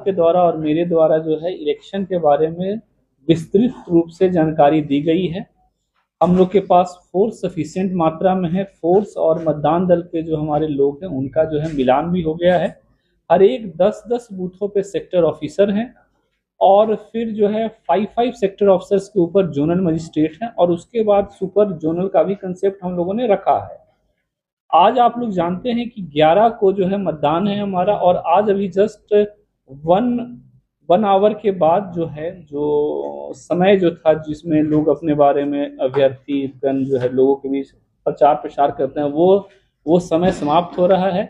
आपके द्वारा और मेरे द्वारा जो है इलेक्शन के बारे में विस्तृत रूप से जानकारी दी गई है। हम लोग के पास फोर्स सफिशिएंट मात्रा में है। फोर्स और मतदान दल के जो हमारे लोग हैं उनका जो है मिलान भी हो गया है। हर एक 10-10 बूथों पे सेक्टर ऑफिसर हैं और फिर जो है 5-5 सेक्टर ऑफिसर्स के ऊपर जोनल मजिस्ट्रेट हैं और उसके बाद सुपर जोनल का भी कंसेप्ट हम लोगों ने रखा है। आज आप लोग जानते हैं कि 11 को जो है मतदान है हमारा, और आज अभी जस्ट वन आवर के बाद जो है जो समय जो था जिसमें लोग अपने बारे में अभ्यर्थीगण जो है लोगों के बीच प्रचार प्रसार करते हैं वो समय समाप्त हो रहा है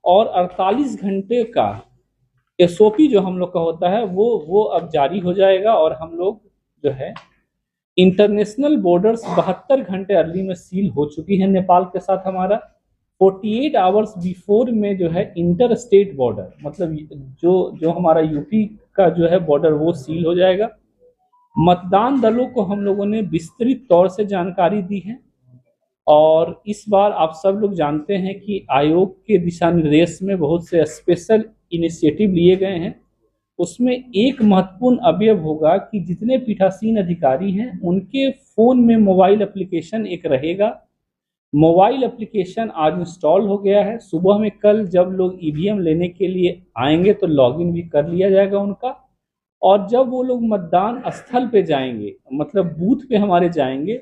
और 48 घंटे का एसओपी जो हम लोग का होता है वो अब जारी हो जाएगा और हम लोग जो है इंटरनेशनल बॉर्डर्स 72 घंटे अर्ली में सील हो चुकी है नेपाल के साथ हमारा। 48 आवर्स बिफोर में जो है इंटर स्टेट बॉर्डर मतलब जो हमारा यूपी का जो है बॉर्डर वो सील हो जाएगा। मतदान दलों को हम लोगों ने विस्तृत तौर से जानकारी दी है और इस बार आप सब लोग जानते हैं कि आयोग के दिशा निर्देश में बहुत से स्पेशल इनिशिएटिव लिए गए हैं। उसमें एक महत्वपूर्ण अवयव होगा कि जितने पीठासीन अधिकारी हैं उनके फोन में मोबाइल एप्लीकेशन एक रहेगा। मोबाइल एप्लीकेशन आज इंस्टॉल हो गया है। सुबह में कल जब लोग ईवीएम लेने के लिए आएंगे तो लॉगिन भी कर लिया जाएगा उनका, और जब वो लोग मतदान स्थल पे जाएंगे मतलब बूथ पे हमारे जाएंगे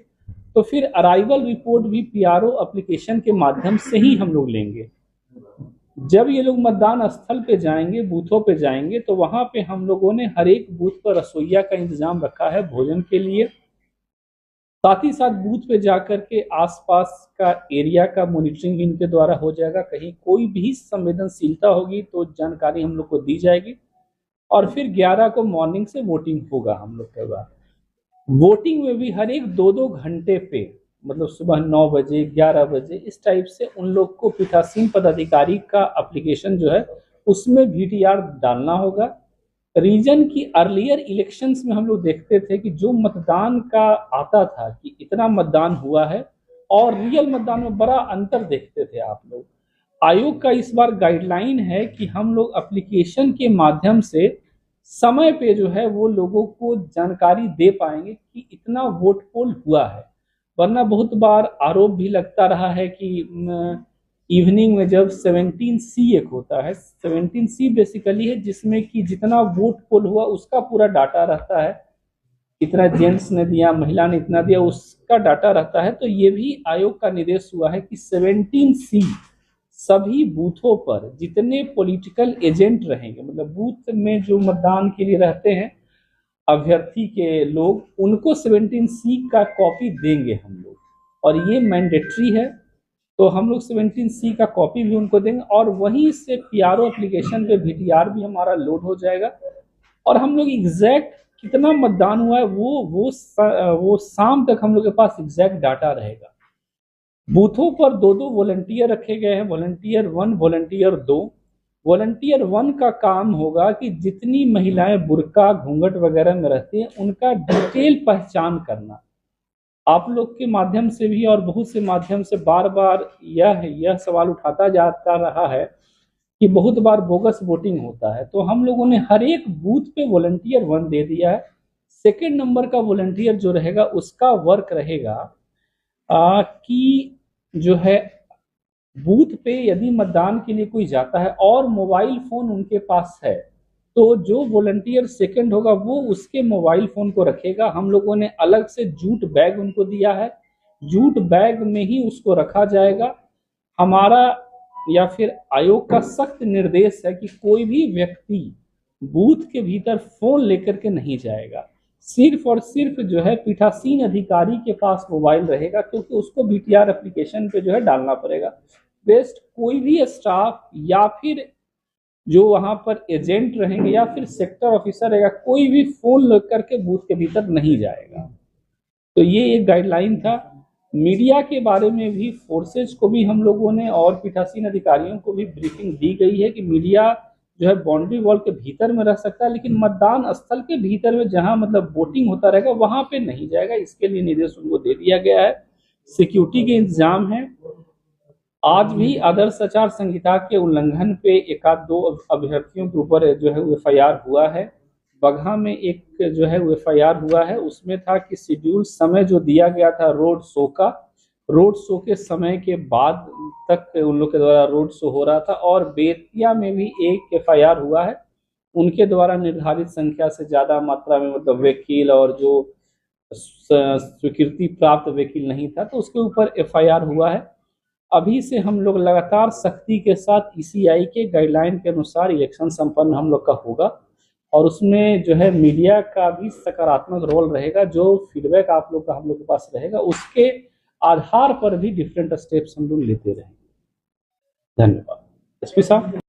तो फिर अराइवल रिपोर्ट भी पीआरओ एप्लीकेशन के माध्यम से ही हम लोग लेंगे। जब ये लोग मतदान स्थल पे जाएंगे बूथों पे जाएंगे तो वहां पे हम लोगों ने हर एक बूथ पर रसोइया का इंतजाम रखा है भोजन के लिए। साथ ही साथ बूथ पे जाकर के आसपास का एरिया का मॉनिटरिंग इनके द्वारा हो जाएगा। कहीं कोई भी संवेदनशीलता होगी तो जानकारी हम लोग को दी जाएगी। और फिर 11 को मॉर्निंग से वोटिंग होगा हम लोग के बाद। वोटिंग में भी हर एक 2-2 घंटे पे मतलब सुबह 9 बजे 11 बजे इस टाइप से उन लोग को पीठासीन पदाधिकारी का एप्लीकेशन जो है उसमें वीटीआर डालना होगा। रीजन की अर्लियर इलेक्शंस में हम लोग देखते थे कि जो मतदान का आता था कि इतना मतदान हुआ है और रियल मतदान में बड़ा अंतर देखते थे आप लोग। आयोग का इस बार गाइडलाइन है कि हम लोग एप्लीकेशन के माध्यम से समय पे जो है वो लोगों को जानकारी दे पाएंगे कि इतना वोट पोल हुआ है। वरना बहुत बार आरोप भी लगता रहा है कि इवनिंग में जब 17C एक होता है, 17C बेसिकली है जिसमें कि जितना वोट पोल हुआ उसका पूरा डाटा रहता है, इतना जेंट्स ने दिया महिला ने इतना दिया उसका डाटा रहता है। तो ये भी आयोग का निर्देश हुआ है कि 17C सभी बूथों पर जितने पॉलिटिकल एजेंट रहेंगे मतलब बूथ में जो मतदान के लिए रहते हैं अभ्यर्थी के लोग उनको 17C का कॉपी देंगे हम लोग, और ये मैंडेटरी है। तो हम लोग 17C का कॉपी भी उनको देंगे और वहीं से पीआरओ एप्लीकेशन पे वीटीआर भी हमारा लोड हो जाएगा और हम लोग एग्जैक्ट कितना मतदान हुआ है वो शाम तक हम लोग के पास एग्जैक्ट डाटा रहेगा। बूथों पर 2-2 वॉलंटियर रखे गए हैं, वॉलंटियर 1 वॉलंटियर 2। वॉलंटियर 1 का काम होगा कि जितनी महिलाएं बुर्का घूंघट वगैरह में रहती हैं उनका डिटेल पहचान करना। आप लोग के माध्यम से भी और बहुत से माध्यम से बार बार यह सवाल उठाता जाता रहा है कि बहुत बार बोगस वोटिंग होता है। तो हम लोगों ने हर एक बूथ पे वॉलंटियर 1 दे दिया है। सेकेंड नंबर का वॉलंटियर जो रहेगा उसका वर्क रहेगा कि जो है बूथ पे यदि मतदान के लिए कोई जाता है और मोबाइल फोन उनके पास है तो जो वॉलंटियर सेकंड होगा वो उसके मोबाइल फोन को रखेगा। हम लोगों ने अलग से जूट बैग उनको दिया है, जूट बैग में ही उसको रखा जाएगा। हमारा या फिर आयोग का सख्त निर्देश है कि कोई भी व्यक्ति बूथ के भीतर फोन लेकर के नहीं जाएगा। सिर्फ और सिर्फ जो है पीठासीन अधिकारी के पास मोबाइल रहेगा क्योंकि उसको वीटीआर एप्लीकेशन पे जो है डालना पड़ेगा। बेस्ट कोई भी स्टाफ या फिर जो वहां पर एजेंट रहेंगे या फिर सेक्टर ऑफिसर रहेगा कोई भी फोन लेकर के बूथ के भीतर नहीं जाएगा। तो ये एक गाइडलाइन था। मीडिया के बारे में भी फोर्सेज को भी हम लोगों ने और पीठासीन अधिकारियों को भी ब्रीफिंग दी गई है कि मीडिया जो है बाउंड्री वॉल के भीतर में रह सकता है लेकिन मतदान स्थल के भीतर में जहां मतलब वोटिंग होता रहेगा वहां पे नहीं जाएगा। इसके लिए निर्देश उनको दे दिया गया है। सिक्योरिटी के इंतजाम है। आज भी आदर्श आचार संहिता के उल्लंघन पे एकाध दो अभ्यर्थियों के ऊपर जो है एफआईआर हुआ है। बगहा में एक जो है एफआईआर हुआ है, उसमें था कि शेड्यूल समय जो दिया गया था रोड शो का, रोड शो के समय के बाद तक उन लोग के द्वारा रोड शो हो रहा था। और बेतिया में भी एक एफआईआर हुआ है, उनके द्वारा निर्धारित संख्या से ज्यादा मात्रा में मतलब वकील और जो स्वीकृति प्राप्त वकील नहीं था, तो उसके ऊपर एफआईआर हुआ है। अभी से हम लोग लगातार सख्ती के साथ ईसीआई के गाइडलाइन के अनुसार इलेक्शन संपन्न हम लोग का होगा, और उसमें जो है मीडिया का भी सकारात्मक रोल रहेगा। जो फीडबैक आप लोग का हम लोग के पास रहेगा, उसके आधार पर भी डिफरेंट स्टेप्स हम लोग लेते रहेंगे। धन्यवाद। एसपी साहब।